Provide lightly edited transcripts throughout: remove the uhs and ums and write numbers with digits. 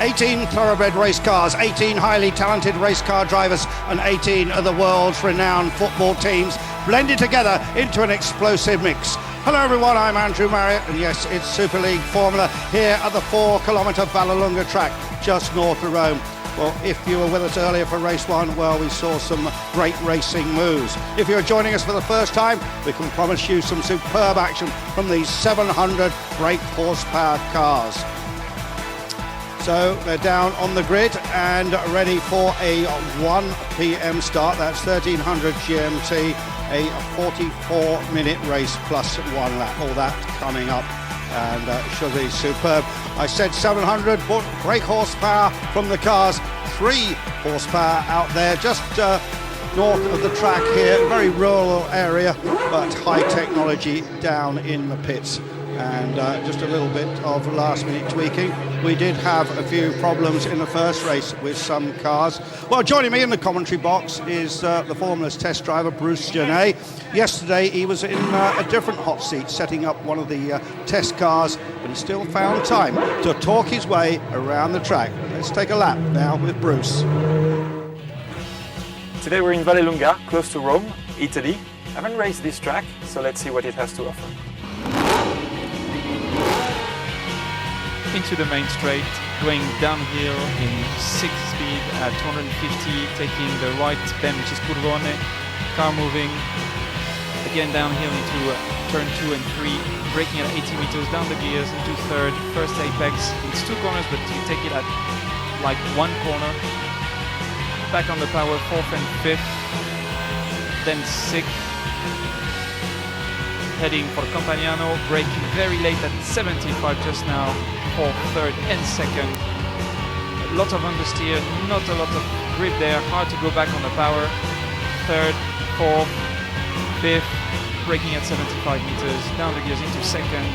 18 thoroughbred race cars, 18 highly talented race car drivers and 18 of the world's renowned football teams blended together into an explosive mix. Hello everyone, I'm Andrew Marriott and yes, it's Superleague Formula here at the 4-kilometre Vallelunga track just north of Rome. Well, if you were with us earlier for race 1, well, we saw some great racing moves. If you're joining us for the first time, we can promise you some superb action from these 700 brake horsepower cars. So they're down on the grid and ready for a 1 p.m. start. That's 1300 GMT, a 44-minute race plus 1 lap. All that coming up and should be superb. I said 700 brake horsepower from the cars, 3 horsepower out there, just north of the track here, very rural area, but high technology down in the pits. And just a little bit of last-minute tweaking. We did have a few problems in the first race with some cars. Well, joining me in the commentary box is the Formula's test driver, Bruce Genet. Yesterday, he was in a different hot seat, setting up one of the test cars, but he still found time to talk his way around the track. Let's take a lap now with Bruce. Today we're in Vallelunga, close to Rome, Italy. I haven't raced this track, so let's see what it has to offer. Into the main straight, going downhill in 6 speed at 250, taking the right bend, which is Curvone, car moving, again downhill into turn 2 and 3, braking at 80 meters, down the gears into third, first apex. It's 2 corners, but you take it at like 1 corner, back on the power, 4th and 5th, then 6th, heading for Compagnano, braking very late at 75 just now, 4th, 3rd and 2nd. A lot of understeer, not a lot of grip there, hard to go back on the power. 3rd, 4th, 5th, braking at 75 meters, down the gears into 2nd,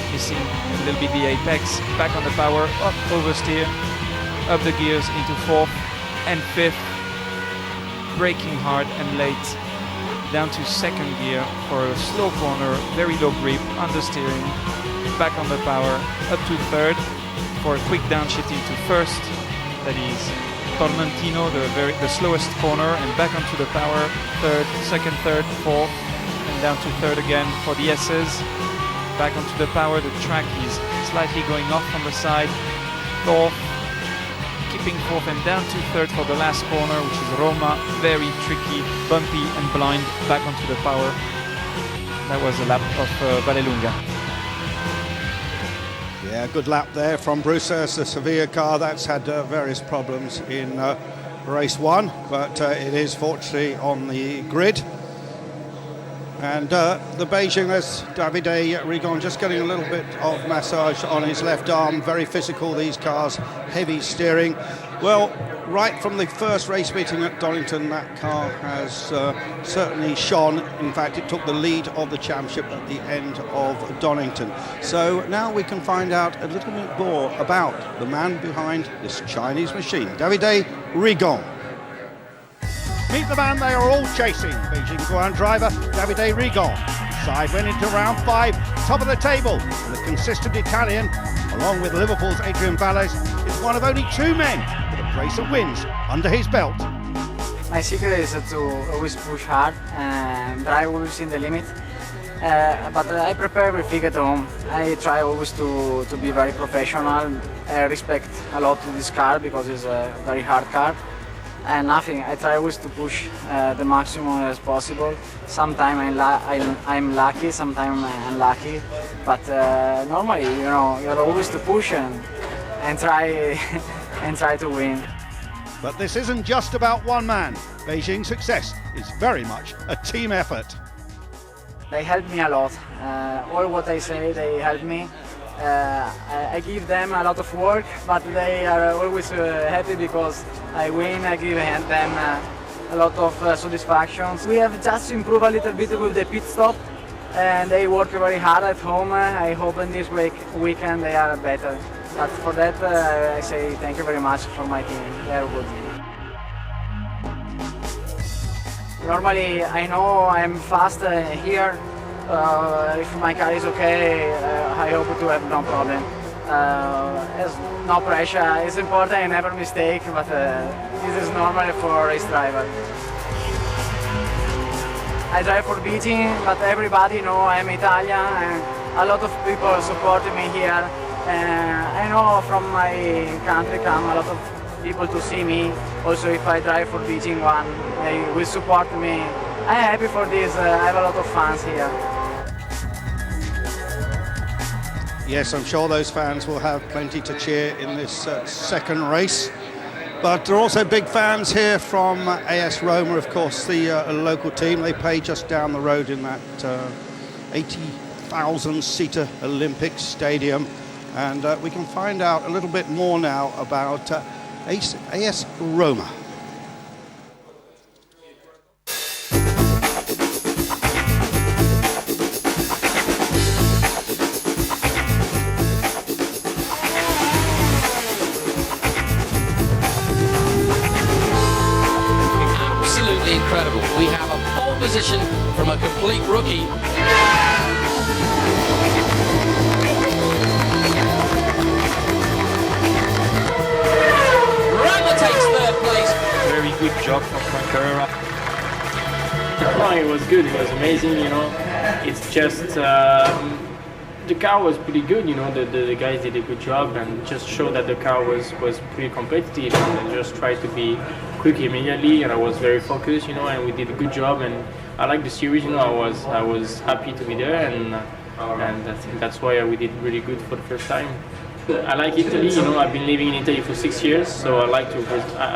missing a little bit the apex, back on the power, up oversteer, up the gears into 4th and 5th, braking hard and late, down to 2nd gear for a slow corner, very low grip, understeering, back on the power, up to 3rd for a quick downshift into 1st, that is Tormentino, the slowest corner, and back onto the power, 3rd, 2nd, 3rd, 4th, and down to 3rd again for the S's, back onto the power, the track is slightly going off on the side, 4th, keeping 4th and down to 3rd for the last corner, which is Roma, very tricky, bumpy and blind, back onto the power. That was a lap of Vallelunga. Yeah, good lap there from Bruce. It's the Sevilla car that's had various problems in race 1, but it is fortunately on the grid. And the Beijing, there's Davide Rigon just getting a little bit of massage on his left arm. Very physical, these cars, heavy steering. Well, right from the first race meeting at Donington, that car has certainly shone. In fact, it took the lead of the championship at the end of Donington. So now we can find out a little bit more about the man behind this Chinese machine, Davide Rigon. Meet the man they are all chasing, Beijing Guan driver Davide Rigon. Side went into round 5, top of the table, and the consistent Italian, along with Liverpool's Adrian Valles, is one of only 2 men with a brace of wins under his belt. My secret is to always push hard and drive always in the limit. But I prepare everything at home. I try always to be very professional. I respect a lot this car because it's a very hard car. And nothing, I try always to push the maximum as possible. Sometimes I'm lucky, sometimes I'm unlucky, but normally, you know, you're always to push and try and try to win. But this isn't just about one man. Beijing's success is very much a team effort. They help me a lot. All what I say, they help me. I give them a lot of work, but they are always happy because I win. I give them a lot of satisfactions. We have just improved a little bit with the pit stop, and they work very hard at home. I hope in this weekend they are better. But for that, I say thank you very much for my team. They are good. Normally, I know I'm fast here. If my car is okay, I hope to have no problem. There's no pressure. It's important I never mistake, but this is normal for a race driver. I drive for beating, but everybody know I'm Italian and a lot of people support me here. I know from my country come a lot of people to see me. Also if I drive for beating one, they will support me. I'm happy for this, I have a lot of fans here. Yes, I'm sure those fans will have plenty to cheer in this second race. But there are also big fans here from AS Roma, of course, the local team. They play just down the road in that 80,000-seater Olympic Stadium. And we can find out a little bit more now about AS Roma. Incredible. We have a pole position from a complete rookie. Roma takes third place. Very good job from Frank Carrera. Oh, it was good. It was amazing. You know, it's just the car was pretty good. You know, the guys did a good job and just showed that the car was pretty competitive and just tried to be quick immediately. And I was very focused. You know, and we did a good job. And I like the series. You know, I was happy to be there, and I think that's why we did really good for the first time. I like Italy. You know, I've been living in Italy for 6 years, so I'm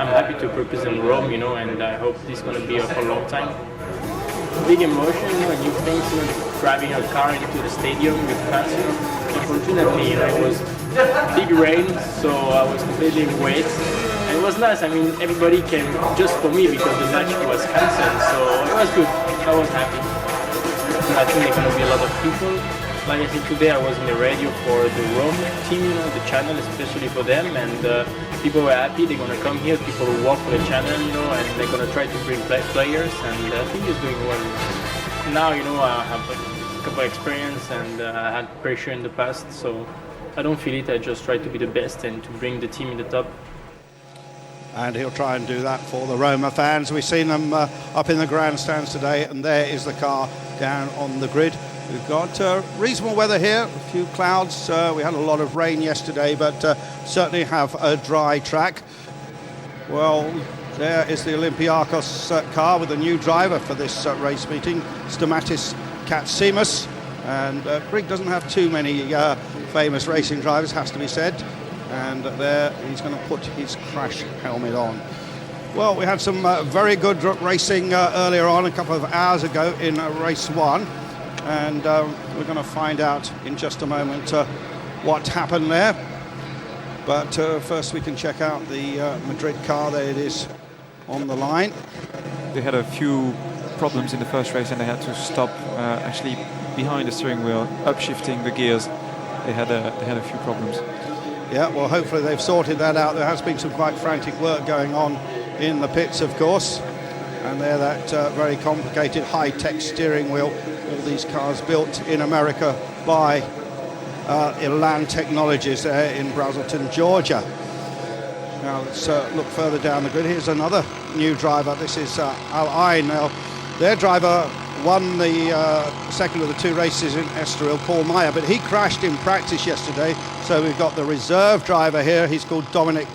happy to represent Rome. You know, and I hope this is going to be for a long time. Big emotion, you know, and new things, you know, driving a car into the stadium with fans, you know. Unfortunately, you know, it was big rain, so I was completely wet. And it was nice, I mean, everybody came just for me because the match was cancelled, so it was good. I was happy. And I think there are going to be a lot of people. Like I said, today I was in the radio for the Rome team, you know, the channel, especially for them, and people were happy. They're going to come here, people who work for the channel, you know, and they're going to try to bring players, and I think it's doing well. Now, you know, I have a couple of experience, and I had pressure in the past, so I don't feel it. I just try to be the best and to bring the team in the top. And he'll try and do that for the Roma fans. We've seen them up in the grandstands today, and there is the car down on the grid. We've got reasonable weather here, a few clouds. We had a lot of rain yesterday, but certainly have a dry track. Well, there is the Olympiakos car with a new driver for this race meeting, Stamatis Katsimas. And Greg doesn't have too many famous racing drivers, has to be said. And there he's going to put his crash helmet on. Well, we had some very good racing earlier on, a couple of hours ago in race 1. And we're going to find out in just a moment what happened there. But first we can check out the Madrid car. There it is on the line. They had a few problems in the first race and they had to stop actually behind the steering wheel, upshifting the gears. They had a few problems. Yeah, well, hopefully they've sorted that out. There has been some quite frantic work going on in the pits, of course. And there, that very complicated high-tech steering wheel. All these cars built in America by Elan Technologies there in Braselton, Georgia. Now let's look further down the grid. Here's another new driver. This is Al Ain. Now, their driver won the second of the 2 races in Estoril, Paul Meyer, but he crashed in practice yesterday. So we've got the reserve driver here. He's called Dominic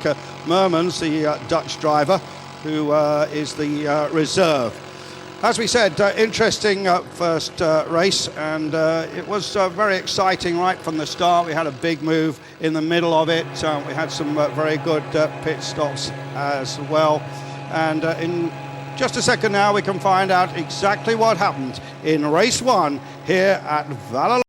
Mermans, the Dutch driver, who is the reserve. As we said, interesting first race, and it was very exciting right from the start. We had a big move in the middle of it. We had some very good pit stops as well. And in just a second now, we can find out exactly what happened in race 1 here at Valladolid.